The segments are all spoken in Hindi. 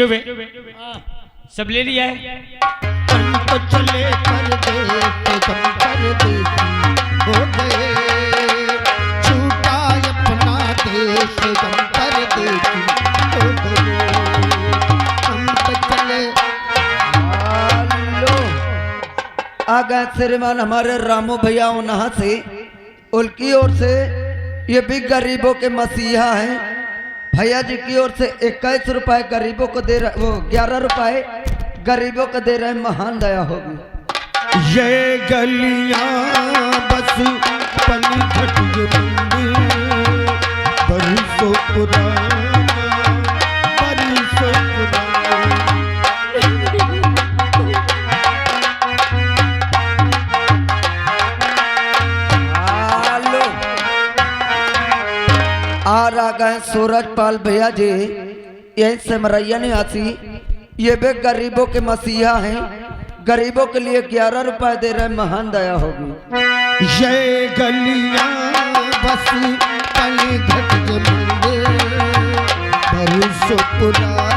चुप है। सब ले लिया है। तो चले परदेश तुम परदेसी हो गए, छूटा अपना देश तुम परदेसी हो गए। हम तो चले। आगे श्रीमान हमारे रामू भैया उन्हा से उनकी ओर से ये भी गरीबों के मसीहा हैं। भैया जी की ओर से 21 रुपए गरीबों को दे रहे, वो 11 रुपए गरीबों को दे रहे। महान दया होगी। ये गलियां बस पनघट जो मंदिर बरसों पुराना, बरसों पुराना। आ गए सूरजपाल भैया जी, यही सिमरैया निवासी। ये भी गरीबों के मसीहा हैं। गरीबों के लिए 11 रुपए दे रहे। महान दया होगी। ये गलियां बस पनघट जो मंदिर बरसों पुराना।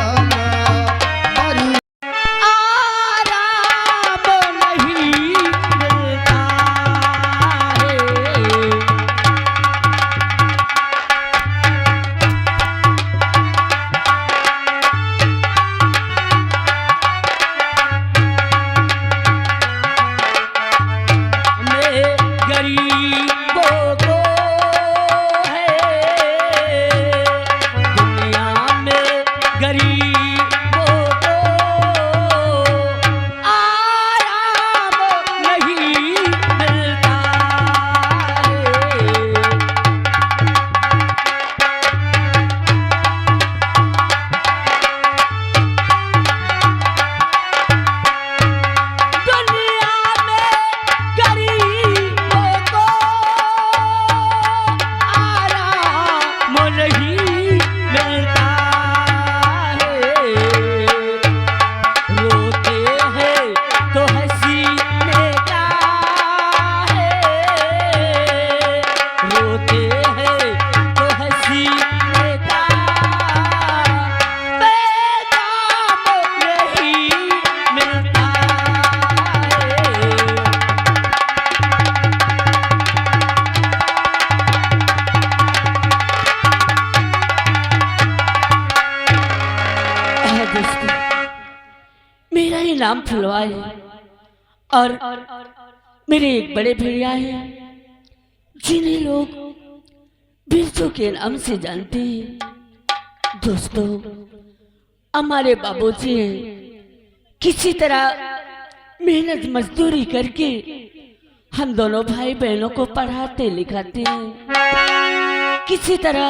मेरा ही नाम फुलवा है और मेरे एक बड़े भैया हैं जिन्हें लोग बिरजू के नाम से जानते हैं। दोस्तों, हमारे बाबूजी हैं, किसी तरह मेहनत मजदूरी करके हम दोनों भाई बहनों को पढ़ाते लिखाते हैं। किसी तरह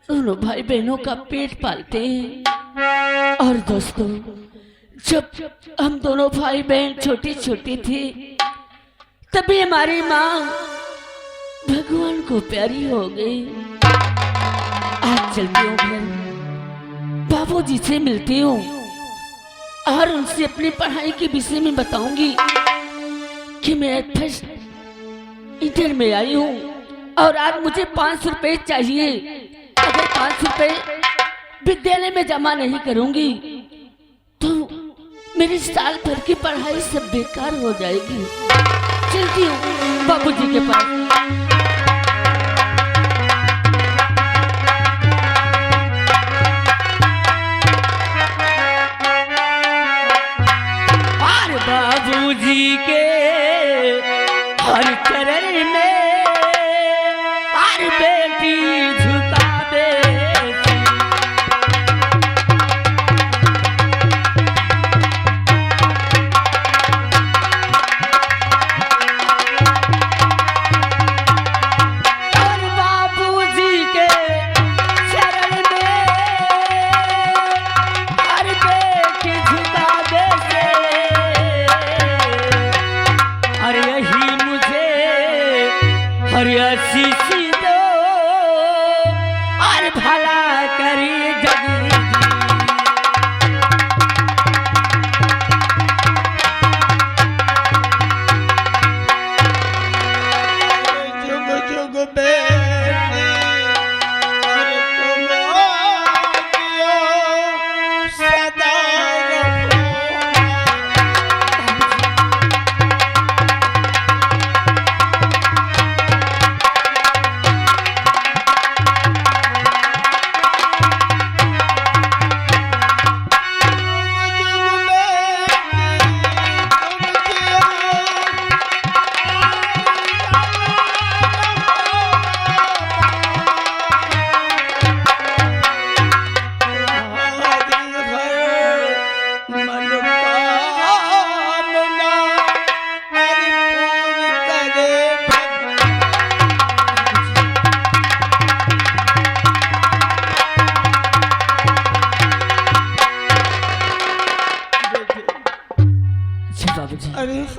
दोनों भाई बहनों का पेट पालते हैं। और दोस्तों, जब हम दोनों भाई बहन छोटी छोटी थी तभी हमारी माँ भगवान को प्यारी हो गई। आज चलती हूँ घर, बाबूजी से मिलती हूँ और उनसे अपनी पढ़ाई के विषय में बताऊंगी कि मैं फर्स्ट इंटर में आई हूँ और आज मुझे 500 रुपए चाहिए। अगर 500 रुपए विद्यालय में जमा नहीं करूंगी तो मेरी साल भर की पढ़ाई सब बेकार हो जाएगी। चलती हूँ बाबूजी के पास। और बाबूजी के हर चरण में हर बेटी झुका दे।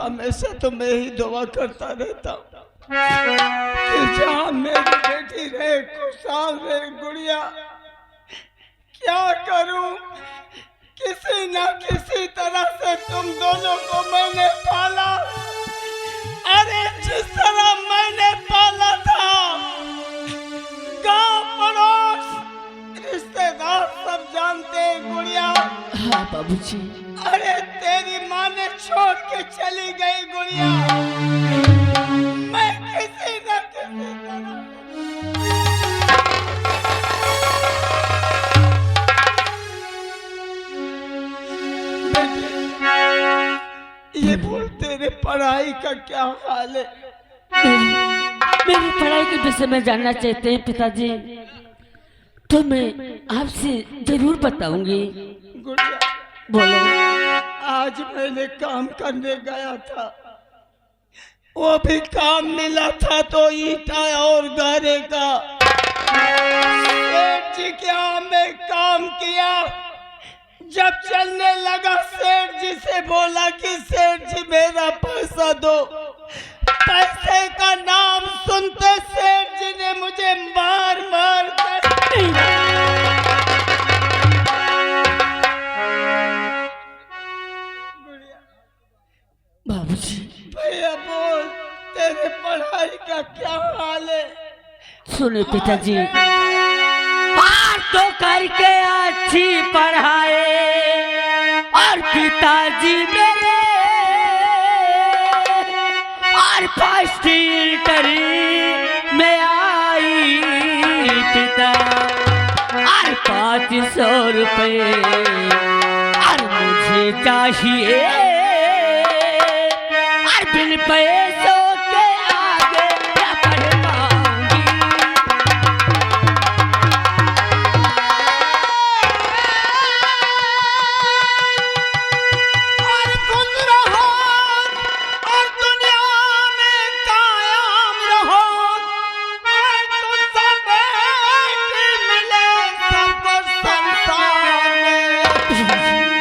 हमेशा तो मैं ही दुआ करता रहता हूँ कि जहाँ मेरी बेटी रहे, खुशहाल रहे। गुड़िया, क्या करूं, किसी न किसी तरह से तुम दोनों को मैंने पाला। अरे जिस तरह मैंने पाला था, गांव पड़ोस रिश्तेदार सब जानते हैं। गुड़िया, हाँ बाबूजी। अरे तेरी माँ ने छोड़ के चली गई। गुड़िया, मैं किसी न किसी तरह ये बोल, तेरे पढ़ाई का क्या हाल है? मेरी पढ़ाई के विषय में जानना चाहते हैं पिताजी, तो मैं आपसे जरूर बताऊंगी। गुड़िया, बोलो। आज मैंने काम करने गया था, वो भी काम मिला था तो ईटा और गारे का। सेठ जी के यहाँ में काम किया। जब चलने लगा, सेठ जी से बोला कि सेठ जी मेरा पैसा दो। पैसे का नाम सुनते सेठ जी ने मुझे मार मार कर बाबूजी। भैया बोल, तेरे पढ़ाई का क्या हाल है? सुने पिताजी, बात तो करके अच्छी पढ़ाए और पिताजी मेरे और फर्स्ट इंटरी में आई पिता और 500 रुपए और मुझे चाहिए और बिन पैसों के आगे क्या पढ़ पाऊंगी। और खुश रहो और दुनिया में कायम रहो, और तुझसे बेटी मिले सबको संसार में।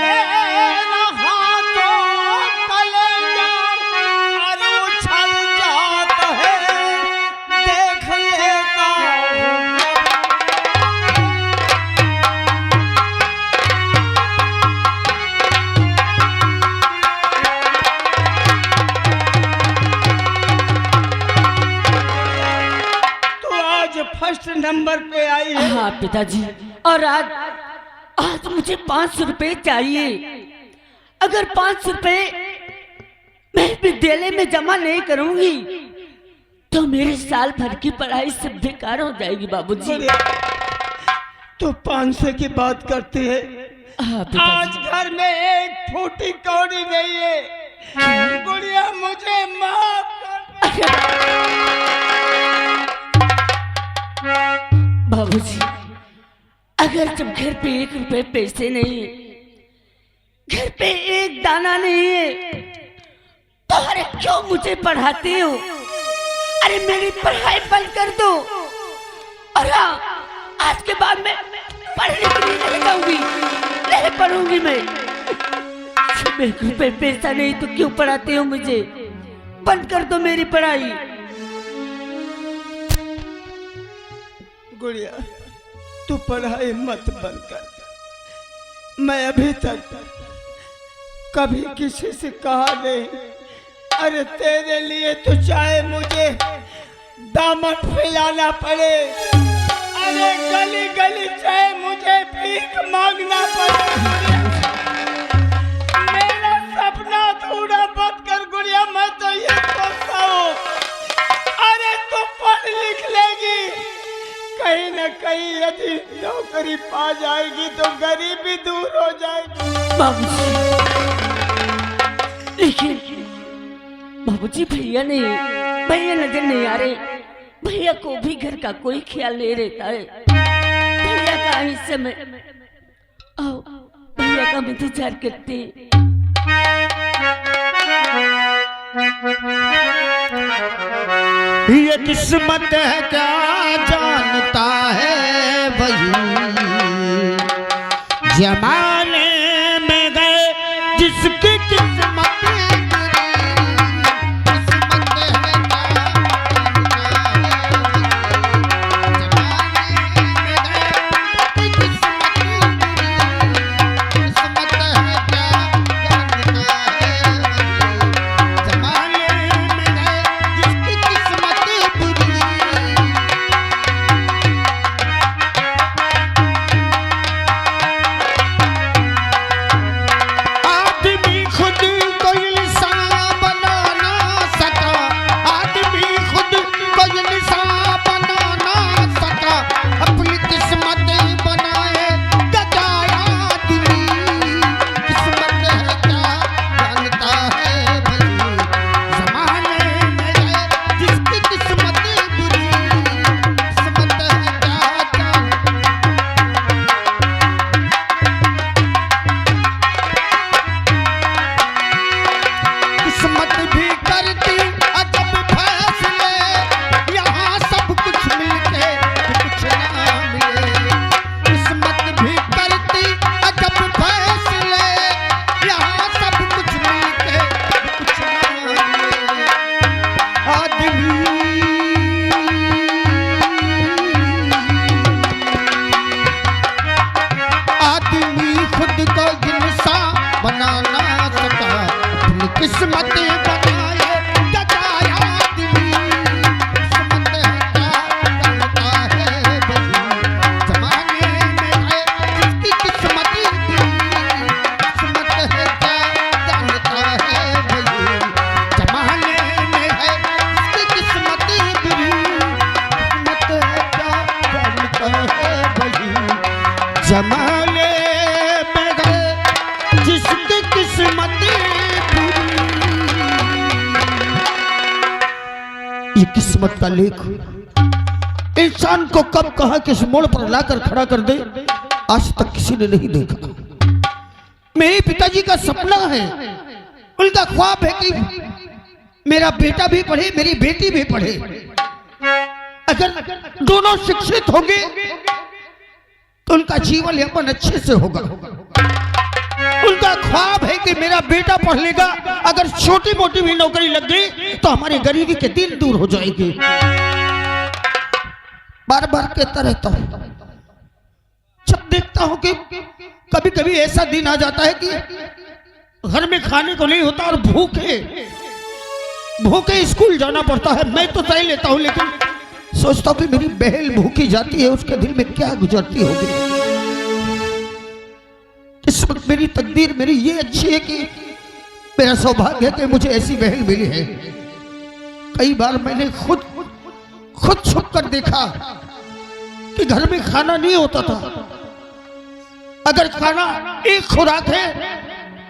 मेरा हाथों कलेजा और उछल जाता है, देख लेता हूँ। तो आज फर्स्ट नंबर पे आई है। हाँ पिताजी, और आज आज मुझे 500 रुपए चाहिए। अगर 500 रुपए मैं विद्यालय में जमा नहीं करूंगी तो मेरे साल भर की पढ़ाई सब बेकार हो जाएगी बाबूजी। तो 500 की बात करती है। हाँ आज पिताजी। घर में एक फूटी कौड़ी नहीं है। गुड़िया, मुझे माफ बाबूजी, अगर जब घर पे 1 रुपए पैसे नहीं है, घर पे एक दाना नहीं है, तो अरे क्यों मुझे पढ़ाते हो? अरे मेरी पढ़ाई बंद कर दो। और हाँ, आज के बाद मैं पढ़ने के लिए नहीं जाऊंगी, नहीं पढ़ूंगी मैं। जब 1 रुपए पैसा नहीं तो क्यों पढ़ाते हो मुझे? बंद कर दो मेरी पढ़ाई। गुड़िया, तू पढ़ाई मत बंद कर। मैं अभी तक कभी किसी से कहा नहीं। अरे तेरे लिए तो चाहे मुझे दामन फैलाना पड़े, अरे गली गली चाहे मुझे भीख मांगना पड़े। मेरा सपना अधूरा मत कर गुड़िया। मैं तो ये सोचता हूँ, अरे तू पढ़ लिख लेगी, कहीं न कहीं यदि नौकरी पा जाएगी तो गरीबी दूर हो जाएगी। बाबूजी, लेकिन बाबूजी भैया नजर नहीं आ रहे। भैया को भी घर का कोई ख्याल नहीं रहता है। भैया का इस समय आओ, भैया का इंतजार करते। ये किस्मत है क्या जानता है वही, जमाने में गए जिसकी किस्मत जमाले में गए जिसकी किस्मत ये किस्मत का लेख इंसान को कब कहां किस मोड़ पर लाकर खड़ा कर दे आज तक किसी ने नहीं देखा। मेरे पिताजी का सपना है, उनका ख्वाब है कि मेरा बेटा भी पढ़े मेरी बेटी भी पढ़े। अगर दोनों शिक्षित होंगे तो उनका जीवन यापन अच्छे से होगा। उनका ख्वाब है कि मेरा बेटा पढ़ लेगा, अगर छोटी मोटी भी नौकरी लग गई तो हमारी गरीबी के दिन दूर हो जाएगी। बार बार कहता रहता हूं, जब देखता हूं कि कभी कभी ऐसा दिन आ जाता है कि घर में खाने को नहीं होता और भूखे भूखे स्कूल जाना पड़ता है। मैं तो सही लेता हूं, लेकिन सोचता हूं कि मेरी बहन भूखी जाती है, उसके दिल में क्या गुजरती होगी। इस वक्त मेरी तकदीर मेरी ये अच्छी है कि मेरा सौभाग्य है कि मुझे ऐसी बहन मिली है। कई बार मैंने खुद छुप कर देखा कि घर में खाना नहीं होता था। अगर खाना एक खुराक है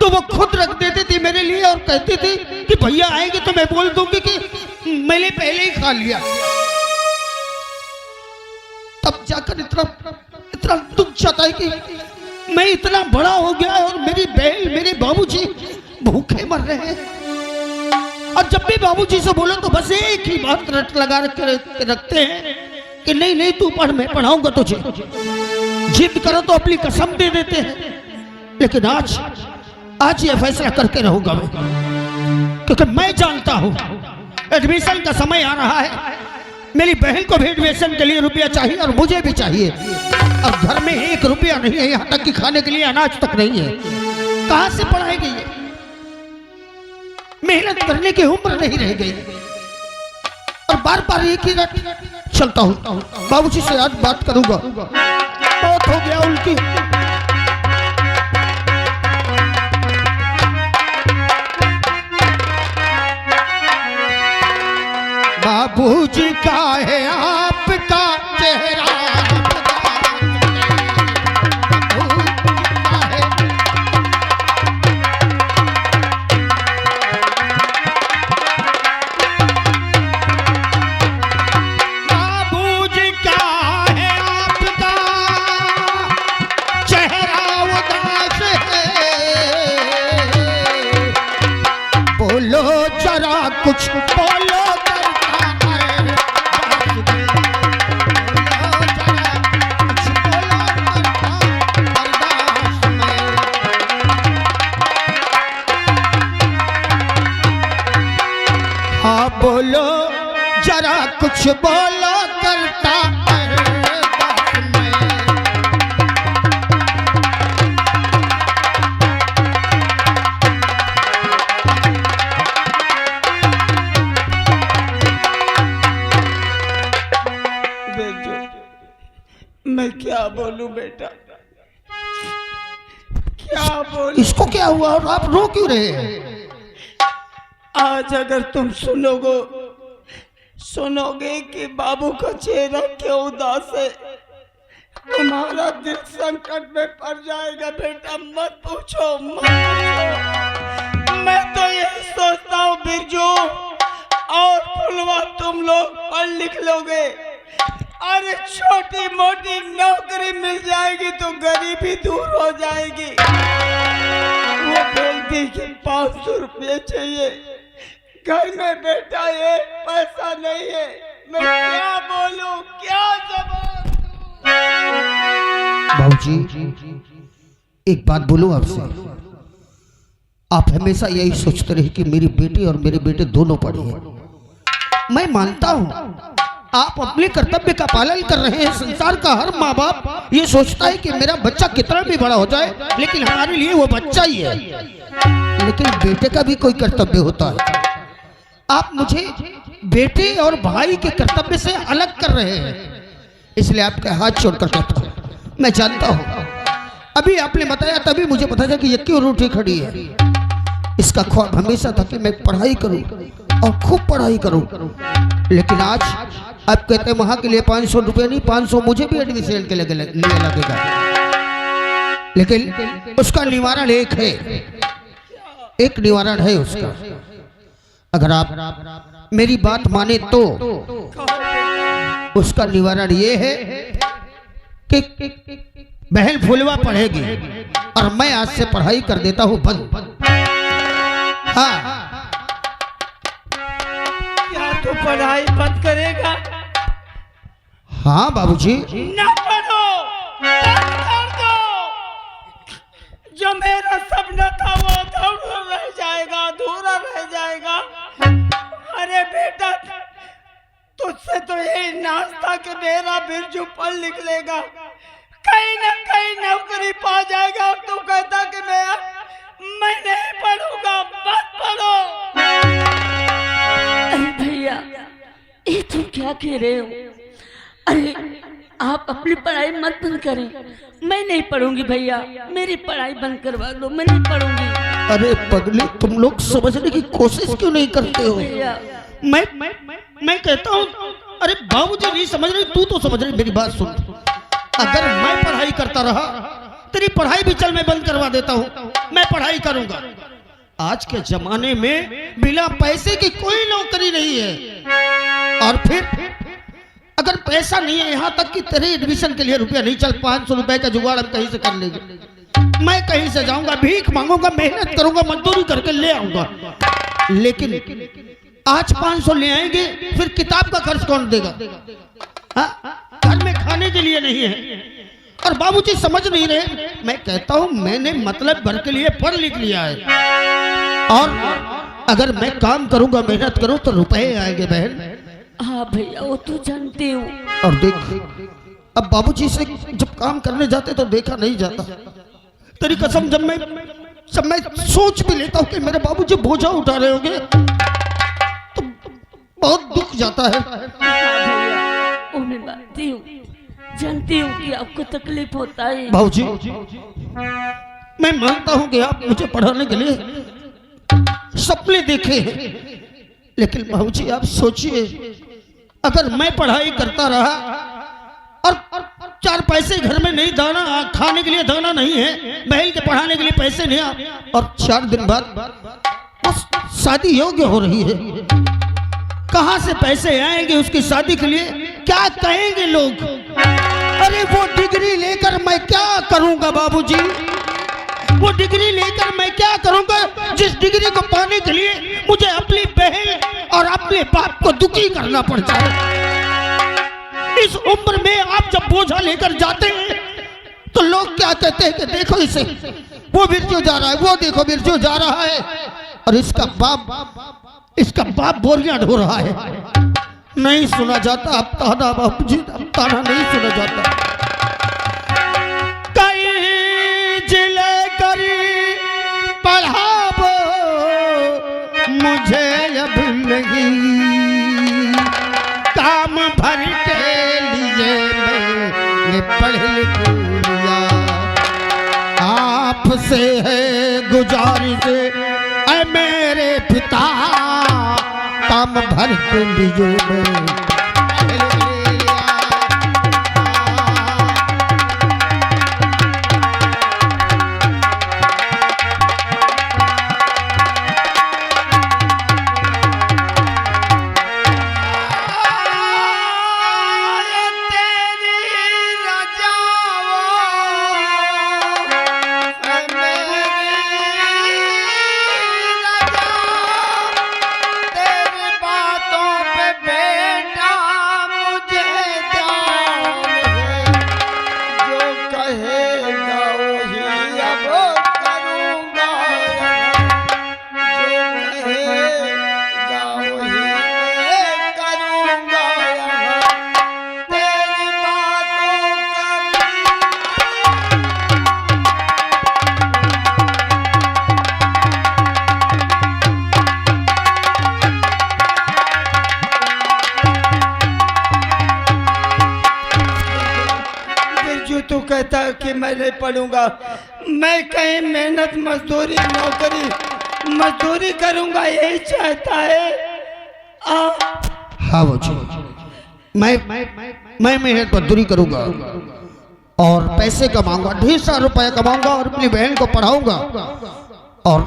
तो वो खुद रख देती थी मेरे लिए और कहती थी कि भैया आएंगे तो मैं बोल दूंगी कि मैंने पहले ही खा लिया। तब जाकर इतना दुख जाता है कि मैं इतना बड़ा हो गया और मेरी बहन मेरे बाबूजी भूखे मर रहे हैं। और जब भी बाबूजी से बोलो तो बस एक ही बात रट लगा रखते हैं कि नहीं नहीं तू पढ़, मैं पढ़ाऊंगा तुझे। जिद करो तो अपनी कसम दे देते हैं। लेकिन आज ये फैसला करके रहूंगा मैं, क्योंकि मैं जानता हूं एडमिशन का समय आ रहा है। मेरी बहन को भी एडमिशन के लिए रुपया चाहिए और मुझे भी चाहिए। अब घर में 1 रुपया नहीं है, यहाँ तक कि खाने के लिए अनाज तक नहीं है। कहां से पढ़ाएगी ये? मेहनत करने की उम्र नहीं रह गई और बार बार एक ही रट चलता हूं। बाबूजी से आज बात करूंगा, बहुत हो गया उनकी। बाबूजी का है आपका चेहरा, कुछ बोलो करता है, कुछ बोलो करता बर्दाश्त में। हाँ बोलो जरा कुछ बोलो करता मैं क्या बोलूं बेटा, क्या बोलूं? इसको क्या हुआ और आप रो क्यों रहे हैं? आज अगर तुम सुनोगे कि बाबू का चेहरा क्यों उदास है, तुम्हारा दिल संकट में पड़ जाएगा बेटा। मत पूछो, मत पूछो। मैं तो यही सोचता हूँ बिरजू और फुलवा, तुम लोग पढ़ लिख लोगे, अरे छोटी मोटी नौकरी मिल जाएगी तो गरीबी दूर हो जाएगी। वो बोलती कि 500 रुपये चाहिए, घर में बेटा ये पैसा नहीं है। मैं क्या बोलूं, क्या जवाब दूं? बाबूजी एक बात बोलूं आपसे, आप हमेशा यही सोचते रहे कि मेरी बेटी और मेरे बेटे दोनों पढ़े हैं। मैं मानता हूं आप अपने कर्तव्य का पालन कर रहे हैं। संसार का हर माँ बाप ये सोचता है कि मेरा बच्चा कितना भी बड़ा हो जाए, लेकिन हमारे लिए वो बच्चा ही है। लेकिन बेटे का भी कोई कर्तव्य होता है। आप मुझे बेटे और भाई के कर्तव्य से अलग कर रहे हैं, इसलिए आपके हाथ छोड़कर कहता हूं। मैं जानता हूं, अभी आपने बताया तभी मुझे पता था कि ये क्यों रूठी खड़ी है। इसका ख्वाब हमेशा था कि मैं पढ़ाई करूं और खूब पढ़ाई करूं, लेकिन आज आप कहते हैं वहां के लिए 500 रुपये नहीं, 500 मुझे भी एडमिशन के लिए लगेगा। लेकिन उसका निवारण एक है, एक निवारण है उसका। अगर आप मेरी बात माने तो उसका निवारण ये है कि बहन फुलवा पढ़ेगी और मैं आज से पढ़ाई कर देता हूं बंद। हाँ, क्या तू पढ़ाई बंद करेगा? हाँ बाबूजी। ना पढ़ो, बंद कर दो। जो मेरा सपना था वो अधूरा रह जाएगा, अधूरा रह जाएगा। अरे बेटा, तुझसे तो यही नाश्ता कि मेरा बिरजू पढ़ लिख लेगा, कहीं ना कहीं नौकरी पा जाएगा। और तू कहता कि मैं नहीं पढ़ूंगा, मत पढ़ो। अरे भैया, ये तुम क्या कह रहे हो? अरे आप अपनी पढ़ाई मत बंद करें, मैं नहीं पढ़ूंगी भैया, मेरी पढ़ाई बंद करवा दो, मैं नहीं पढ़ूंगी। अरे पगली, तुम लोग समझने की कोशिश क्यों नहीं करते हो? भैया मैं कहता हूँ, अरे बाबूजी नहीं समझ रही, तू तो समझ रही। मेरी बात सुन, अगर मैं पढ़ाई करता रहा, तेरी पढ़ाई भी चल मैं बंद करवा देता हूँ, मैं पढ़ाई करूंगा। आज के जमाने में बिना पैसे की कोई नौकरी नहीं है। और फिर अगर पैसा नहीं है, यहाँ तक कि तेरे एडमिशन के लिए रुपया नहीं, चल 500 रुपए का जुगाड़ हम कहीं से कर लेंगे। मैं कहीं से जाऊंगा, भीख मांगूंगा, मेहनत करूंगा, मजदूरी करके ले आऊंगा। लेकिन आज 500 ले आएंगे, फिर किताब का खर्च कौन देगा? घर में खाने के लिए नहीं है। और बाबूजी समझ नहीं रहे। मैं कहता हूं, मैंने मतलब भर के लिए पढ़ लिख लिया है, और अगर मैं काम करूंगा, मेहनत करूं तो रुपए आएंगे बहन। हाँ भैया, वो तो जानती हूँ। और देख, अब बाबूजी से जब काम करने जाते तो देखा नहीं जाता। तेरी कसम, जब मैं सोच भी लेता हूँ कि मेरे बाबूजी बोझा उठा रहे होंगे तो बहुत दुख जाता है। हाँ भैया, वो मैं जानती हूँ कि आपको तकलीफ होता है। बाबूजी, मैं मानता हूँ कि आप मुझे पढ़ाने के लिए सपने देखे हैं, लेकिन बाबूजी आप सोचिए, अगर मैं पढ़ाई करता रहा और 4 पैसे घर में नहीं, दाना खाने के लिए दाना नहीं है, बहन के पढ़ाने के लिए पैसे नहीं, और 4 दिन बाद वो शादी योग्य हो रही है, कहां से पैसे आएंगे उसकी शादी के लिए? क्या कहेंगे लोग? अरे वो डिग्री लेकर मैं क्या करूंगा बाबूजी? वो डिग्री लेकर मैं क्या करूंगा, जिस डिग्री को पाने के लिए मुझे अपनी बहन और अपने बाप को दुखी करना पड़ता है। इस उम्र में आप जब बोझा लेकर जाते हैं तो लोग क्या कहते हैं कि देखो इसे, वो बिरजू जा रहा है, वो देखो बिरजू जा रहा है, और इसका बाप बोरियां ढो रहा है। नहीं सुना जाता अब ताना बाबूजी, अब ताना नहीं सुना जाता। कई जिले करी पढ़ावो मुझे अब नहीं, काम भर के लिए मैंने पढ़ लिख लिया। आपसे है गुजारिश ऐ मेरे पिता, काम भर के लिए मैं कहता कि मैं नहीं पढ़ूंगा, मैं कहीं मेहनत मजदूरी मजदूरी करूंगा, यही चाहता है। हाँ वो मैं मेहनत मजदूरी करूंगा और पैसे कमाऊंगा, ढेर सारा रुपया कमाऊंगा और अपनी बहन को पढ़ाऊंगा और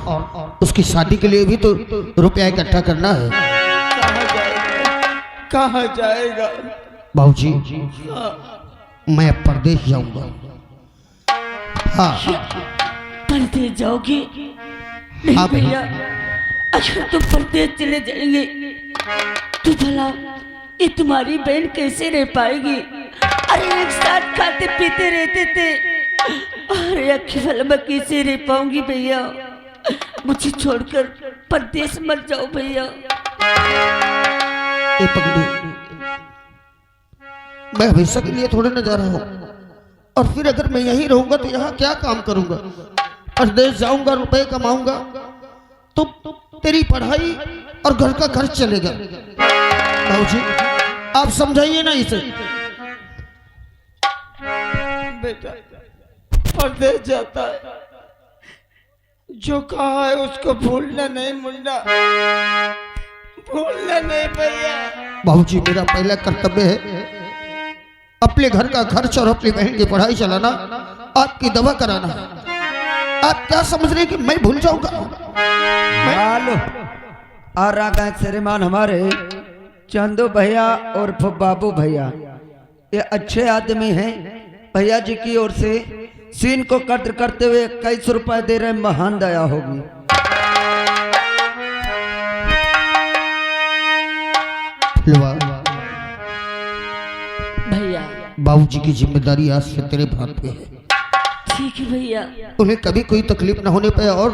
उसकी शादी के लिए भी तो रुपया इकट्ठा करना है। कहाँ जाएगा? बाबूजी मैं अब परदेश जाऊंगा। हाँ परदेश जाओगे? नहीं हाँ भैया, अगर तुम परदेश चले जाएंगे तो भला ये तुम्हारी बहन कैसे रह पाएगी? अरे एक साथ खाते पीते रहते थे, अरे अकेले मैं कैसे रह पाऊंगी भैया? मुझे छोड़कर परदेश मत जाओ भैया। ए पगली, मैं हमेशा के लिए थोड़े न जा रहा हूँ, और फिर अगर मैं यहीं रहूंगा तो यहाँ क्या काम करूंगा? परदेश जाऊंगा, रुपए कमाऊंगा तो तेरी पढ़ाई और घर का खर्च चलेगा। बाबूजी आप समझाइए ना इसे। बेटा परदेश जाता है, जो कहा है उसको भूलना नहीं मुन्ना, भूलना नहीं भैया। बाबूजी मेरा पहला कर्तव्य है अपने घर का खर्च और अपनी बहन की पढ़ाई चलाना, आपकी दवा कराना। आप क्या समझ रहे हैं कि मैं भूल जाऊंगा? हेलो, और आ गए श्रीमान हमारे चंदू भैया और बाबू भैया। ये अच्छे आदमी हैं। भैया जी की ओर से सीन को कट करते हुए 21 रुपए दे रहे, महान दया होगी। भैया बाबूजी की जिम्मेदारी आज से तेरे हाथ पे है। ठीक है भैया। उन्हें कभी कोई तकलीफ न होने पाए और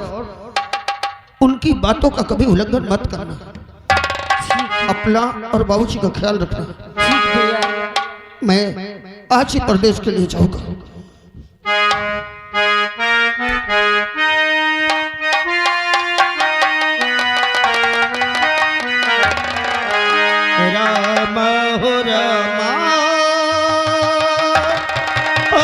उनकी बातों का कभी उल्लंघन मत करना। अपना और बाबूजी का ख्याल रखना। ठीक भैया। मैं आज ही प्रदेश के लिए जाऊंगा। राम हो रामा, ओ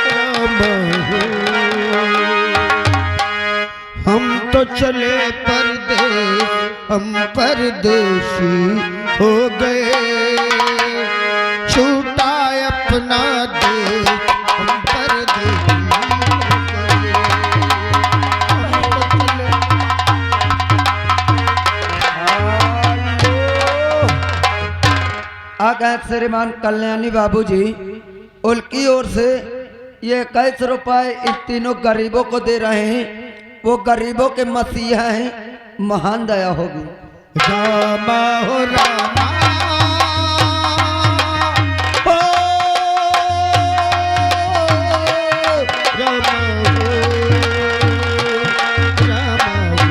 राम हो। हम तो चले परदेश, हम परदेशी हो गए, छूटा अपना देश, हम परदेशी आ गए श्रीमान कल्याणी बाबूजी, उनकी ओर से ये 21 रुपए इन तीनों गरीबों को दे रहे हैं। वो गरीबों के मसीहा हैं, महान दया होगी। रामा हो रामा, ओ रामा हो, रामा हो।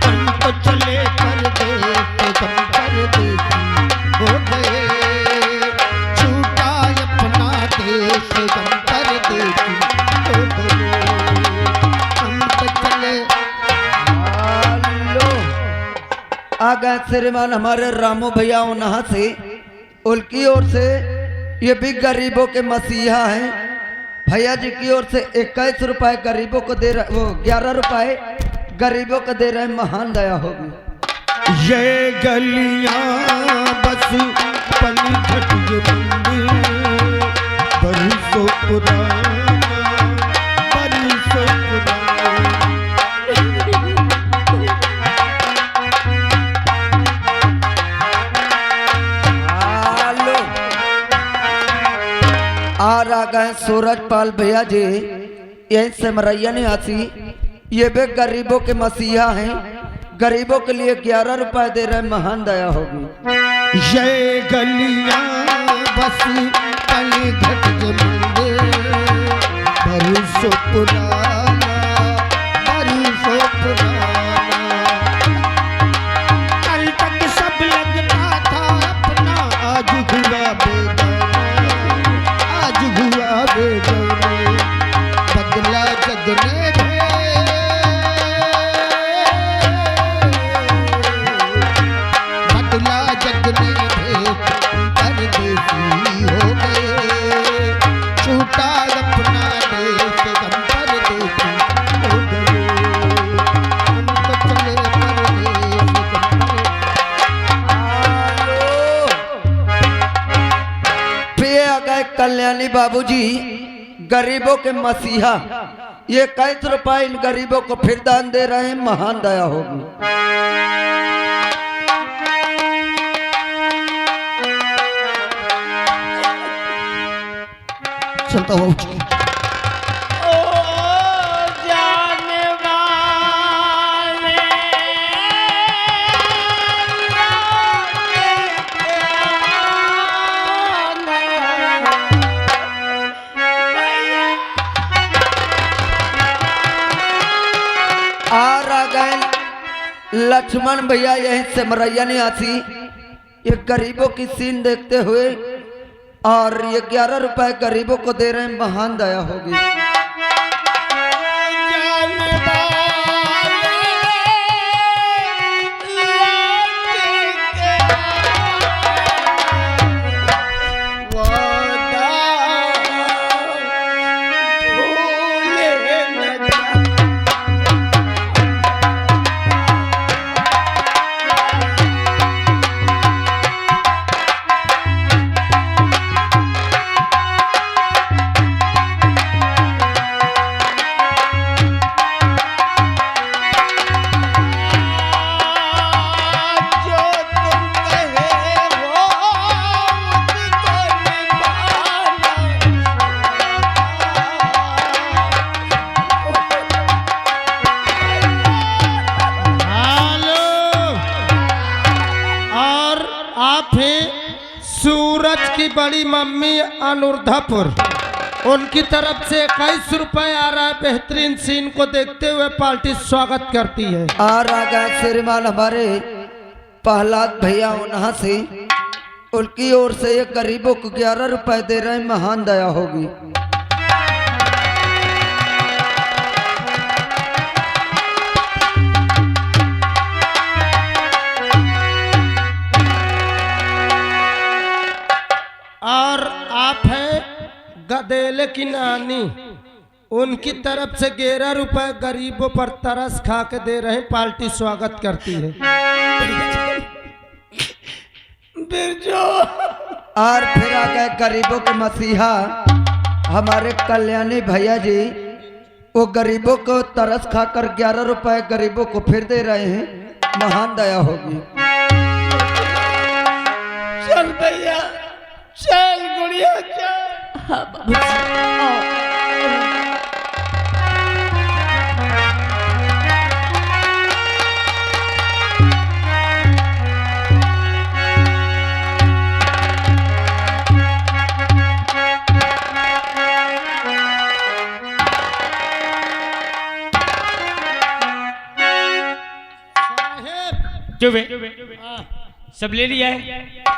हम तो चले परदेश, हम परदेसी हो गए, छूटा अपना देश, हम परदेसी हो गए। हम तो चले। आ गए श्रीमान हमारे रामू भैया उन्हा से, उनकी ओर से ये भी गरीबों के मसीहा हैं। भैया जी की ओर से 21 रुपए गरीबों को दे रहे, वो 11 रुपए गरीबों को दे रहे, महान दया होगी। ये गलियां बस पल घट बरसों पुराना, बरसों पुराना। हेलो, आ गए सूरजपाल भैया जी, यही से मरैया निवासी। ये भी गरीबों के मसीहा हैं, गरीबों के लिए 11 रुपए दे रहे, महान दया होगी। ये गलियां बस पल घट बरसों पुराना, बरसों पुराना। कल तक सब लगता था अपना, आज हुआ बेगाना, आज हुआ बेगाना। बदला जग ने बदला जग ने भेद, परदेसी हो गए, छूटा अपना देश, हम परदेसी कल्याणी बाबूजी गरीबों के मसीहा, ये 21 रुपए इन गरीबों को फिर दान दे रहे हैं, महान दया होगी। चलता हूँ। ओ जाने वाले आ गए लक्ष्मण भैया यहीं से मरैया निवासी, ये गरीबों की सीन देखते हुए और ये 11 रुपए गरीबों को दे रहे हैं, महान दया होगी। सूरज की बड़ी मम्मी अनुराधापुर, उनकी तरफ से 21 रुपए आ रहा है। बेहतरीन सीन को देखते हुए पार्टी स्वागत करती है। और आ गए श्रीमान हमारे प्रहलाद भैया उन्हा से, उनकी ओर से ये गरीबों को 11 रुपए दे रहे हैं, महान दया होगी। और आप है गदेले की नानी, उनकी तरफ से 11 रुपए गरीबों पर तरस खा के दे रहे हैं, पार्टी स्वागत करती है। बिरजू और फिर आ गए गरीबों के मसीहा हमारे कल्याणी भैया जी, वो गरीबों को तरस खाकर 11 रुपए गरीबों को फिर दे रहे हैं, महान दया होगी। चल भैया चल गुड़िया चल। हाँ बाबूजी। चुप है। सब ले लिया है।